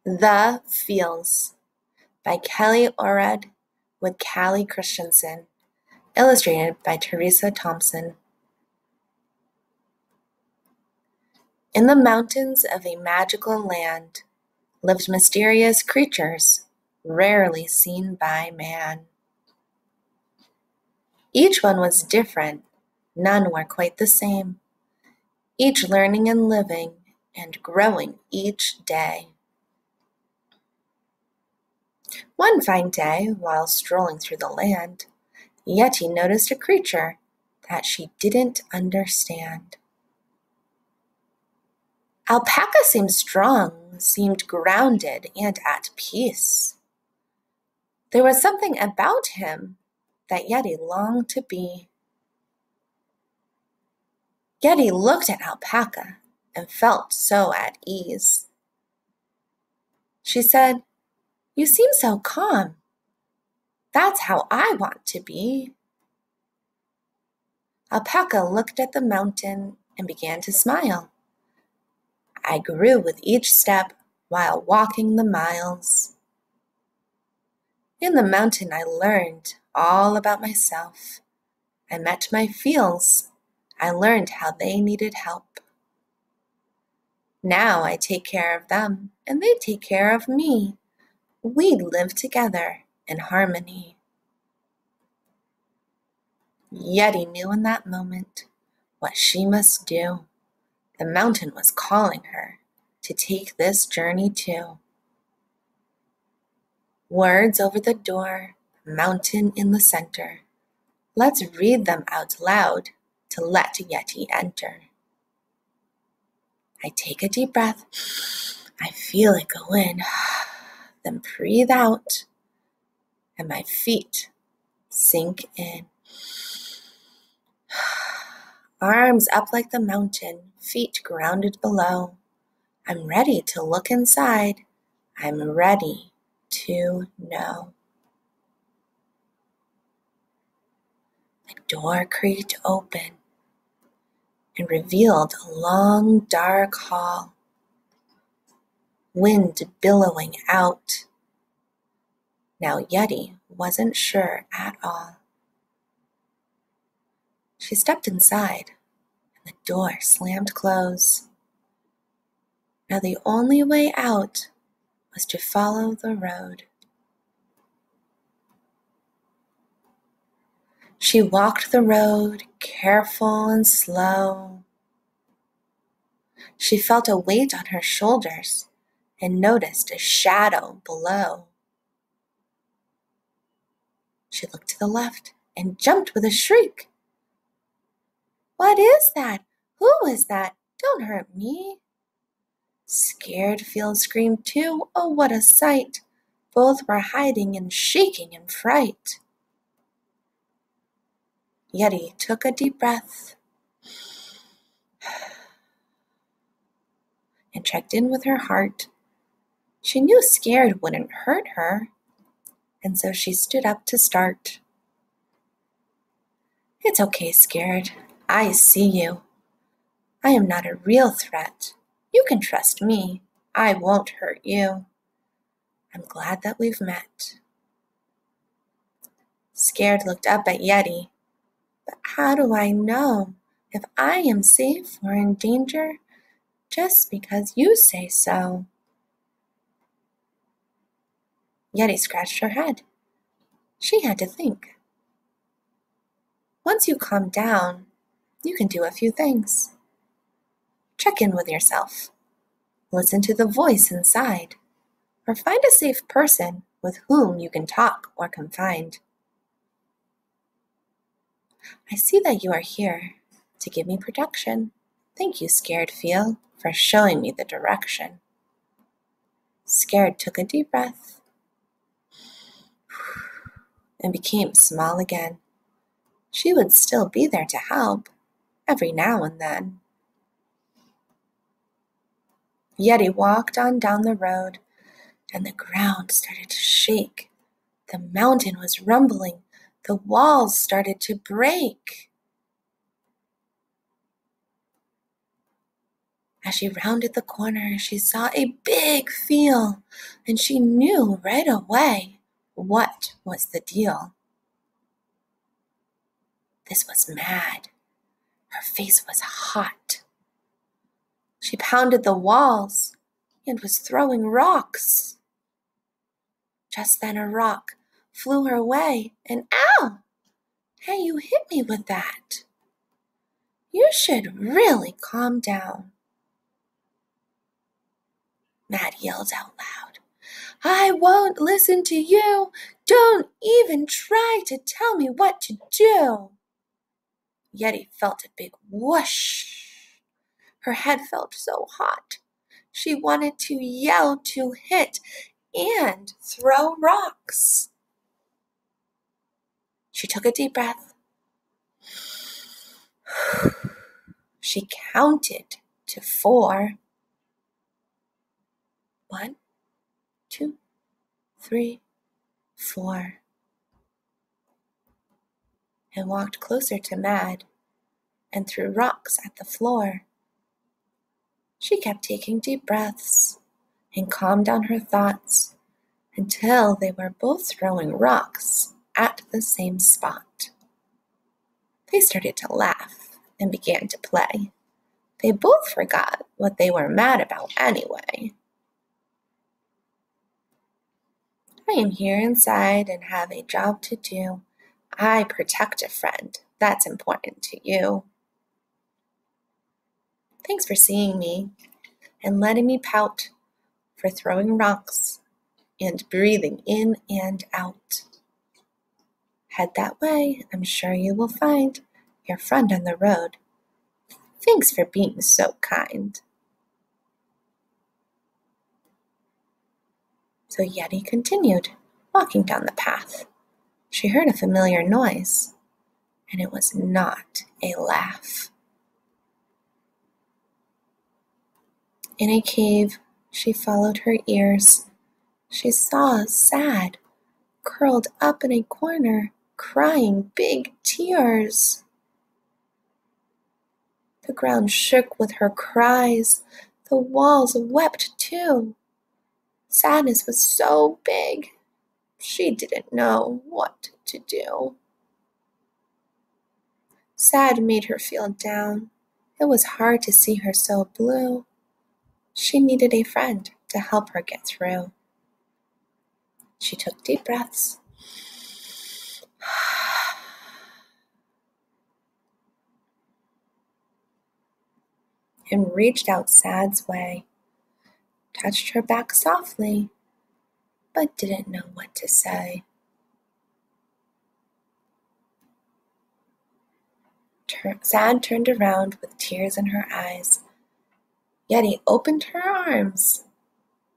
The Feels by Kelly Orad with Callie Christensen, illustrated by Teresa Thompson. In the mountains of a magical land lived mysterious creatures rarely seen by man. Each one was different, none were quite the same, each learning and living and growing each day. One fine day, while strolling through the land, Yeti noticed a creature that she didn't understand. Alpaca seemed strong, seemed grounded and at peace. There was something about him that Yeti longed to be. Yeti looked at Alpaca and felt so at ease. She said, "You seem so calm. That's how I want to be." Alpaca looked at the mountain and began to smile. "I grew with each step while walking the miles. In the mountain I learned all about myself. I met my feels. I learned how they needed help. Now I take care of them and they take care of me. We live together in harmony." Yeti knew in that moment what she must do. The mountain was calling her to take this journey too. Words over the door, mountain in the center. Let's read them out loud to let Yeti enter. I take a deep breath. I feel it go in, then breathe out, and my feet sink in. Arms up like the mountain, feet grounded below. I'm ready to look inside. I'm ready to know. The door creaked open and revealed a long, dark hall. Wind billowing out. Now Yeti wasn't sure at all. She stepped inside, and the door slammed close. Now the only way out was to follow the road. She walked the road, careful and slow. She felt a weight on her shoulders and noticed a shadow below. She looked to the left and jumped with a shriek. "What is that? Who is that? Don't hurt me." Scared Field screamed too. Oh, what a sight! Both were hiding and shaking in fright. Yeti took a deep breath and checked in with her heart. She knew Scared wouldn't hurt her, and so she stood up to start. "It's okay, Scared. I see you. I am not a real threat. You can trust me. I won't hurt you. I'm glad that we've met." Scared looked up at Yeti. "But how do I know if I am safe or in danger just because you say so?" Yeti scratched her head. She had to think. Once you calm down, you can do a few things. Check in with yourself. Listen to the voice inside, or find a safe person with whom you can talk or confide. I see that you are here to give me protection. Thank you, Scared Feel, for showing me the direction. Scared took a deep breath and became small again. She would still be there to help every now and then. Yeti walked on down the road, and the ground started to shake. The mountain was rumbling. The walls started to break. As she rounded the corner, she saw a big field, and she knew right away what was the deal. This was Mad. Her face was hot. She pounded the walls and was throwing rocks. Just then a rock flew her way, and ow! Hey, you hit me with that. You should really calm down. Mad yelled out loud. I won't listen to you. Don't even try to tell me what to do. Yeti felt a big whoosh. Her head felt so hot. She wanted to yell, to hit, and throw rocks. She took a deep breath. She counted to 4. 1, 2, 3, 4. And walked closer to Mad and threw rocks at the floor. She kept taking deep breaths and calmed down her thoughts until they were both throwing rocks at the same spot. They started to laugh and began to play. They both forgot what they were mad about anyway. I am here inside and have a job to do. I protect a friend. That's important to you. Thanks for seeing me and letting me pout, for throwing rocks and breathing in and out. Head that way. I'm sure you will find your friend on the road. Thanks for being so kind. So Yeti continued, walking down the path. She heard a familiar noise, and it was not a laugh. In a cave, she followed her ears. She saw Sad, curled up in a corner, crying big tears. The ground shook with her cries. The walls wept too. Sadness was so big, she didn't know what to do. Sad made her feel down. It was hard to see her so blue. She needed a friend to help her get through. She took deep breaths and reached out Sad's way, touched her back softly, but didn't know what to say. Sad turned around with tears in her eyes. Yeti opened her arms.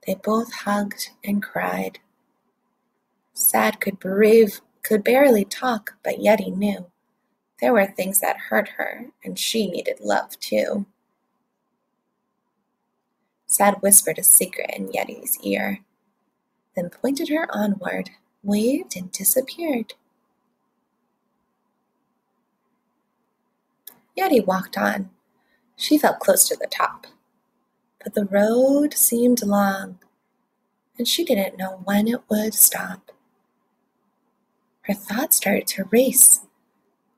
They both hugged and cried. Sad could barely talk, but Yeti knew there were things that hurt her, and she needed love too. Sad whispered a secret in Yeti's ear, then pointed her onward, waved, and disappeared. Yeti walked on. She felt close to the top, but the road seemed long, and she didn't know when it would stop. Her thoughts started to race.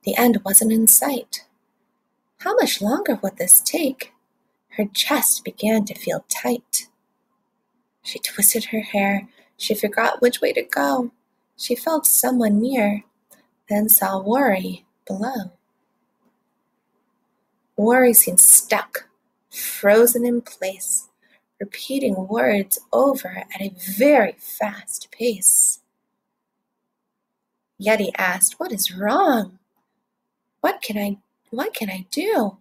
The end wasn't in sight. How much longer would this take? Her chest began to feel tight. She twisted her hair. She forgot which way to go. She felt someone near, then saw Worry below. Worry seemed stuck, frozen in place, repeating words over at a very fast pace. Yeti asked, "What is wrong? What can I do?"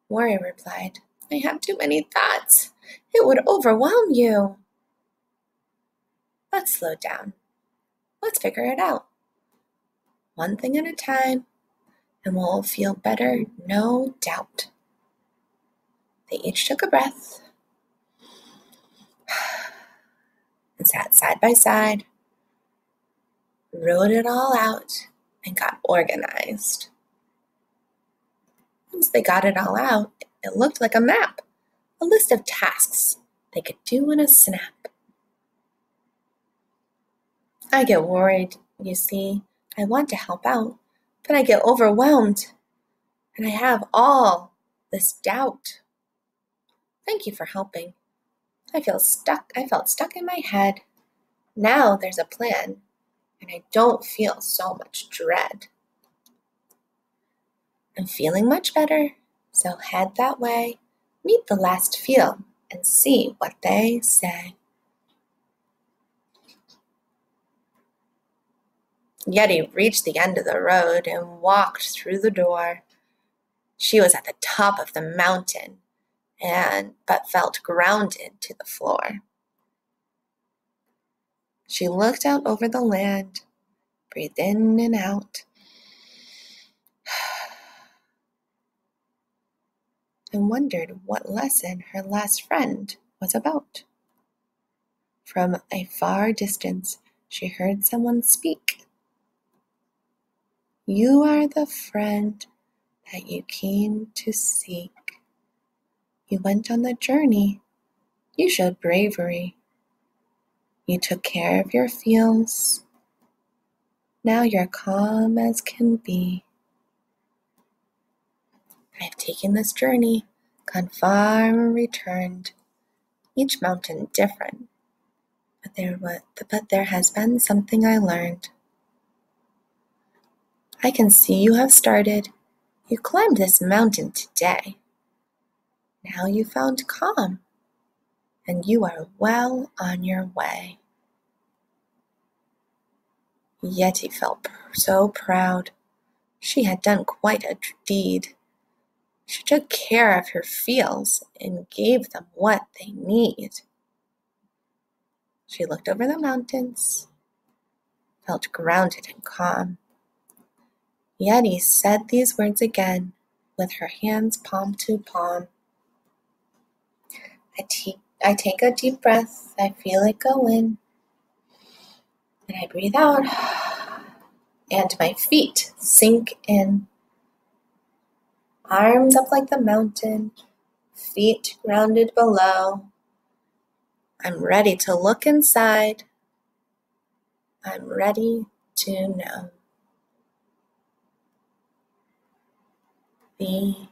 Worry replied, "I have too many thoughts. It would overwhelm you." Let's slow down. Let's figure it out. One thing at a time, and we'll feel better, no doubt. They each took a breath and sat side by side, wrote it all out, and got organized. Once they got it all out, it looked like a map, a list of tasks they could do in a snap. I get worried, you see. I want to help out, but I get overwhelmed, and I have all this doubt. Thank you for helping. I felt stuck in my head. Now there's a plan, and I don't feel so much dread. I'm feeling much better, so head that way, meet the last field, and see what they say. Yeti reached the end of the road and walked through the door. She was at the top of the mountain, but felt grounded to the floor. She looked out over the land, breathed in and out, and wondered what lesson her last friend was about. From a far distance, she heard someone speak. You are the friend that you came to seek. You went on the journey. You showed bravery. You took care of your feels. Now you're calm as can be. I've taken this journey, gone far and returned, each mountain different, but there has been something I learned. I can see you have started. You climbed this mountain today. Now you found calm, and you are well on your way. Yeti felt so proud. She had done quite a deed. She took care of her feels and gave them what they need. She looked over the mountains, felt grounded and calm. Yeti said these words again with her hands palm to palm. I take a deep breath, I feel it go in, and I breathe out, and my feet sink in. Arms up like the mountain, feet grounded below. I'm ready to look inside. I'm ready to know. The